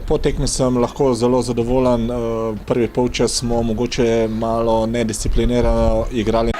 Po tekmi sem lahko zelo zadovoljen. Prvi polčas smo mogoče malo nedisciplinirano igrali.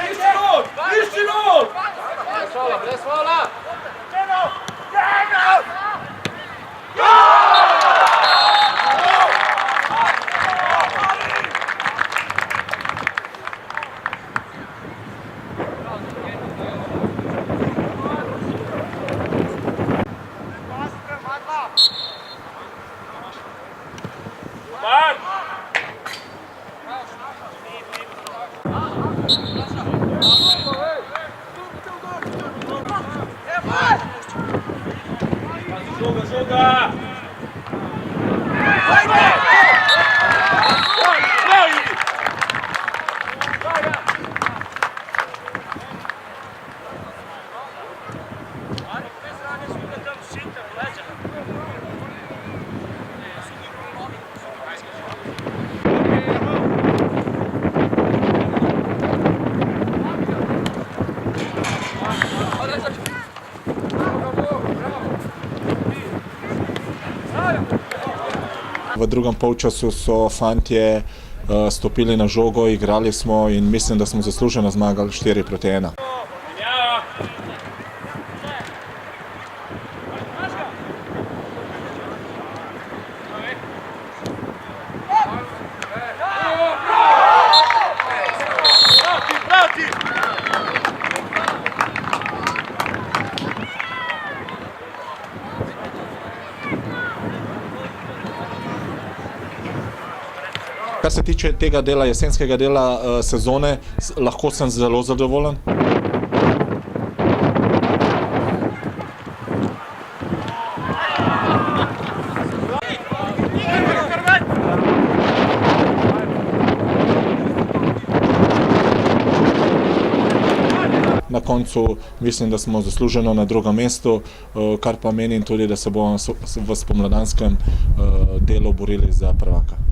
V drugem polčasu so fantje stopili na žogo, igrali smo in mislim, da smo zasluženo zmagali 4-1. Kar se tiče tega dela, jesenskega dela sezone, lahko sem zelo zadovoljen. Na koncu mislim, da smo zasluženo na drugem mestu, kar pa menim tudi, da se bomo v spomladanskem delu borili za prvaka.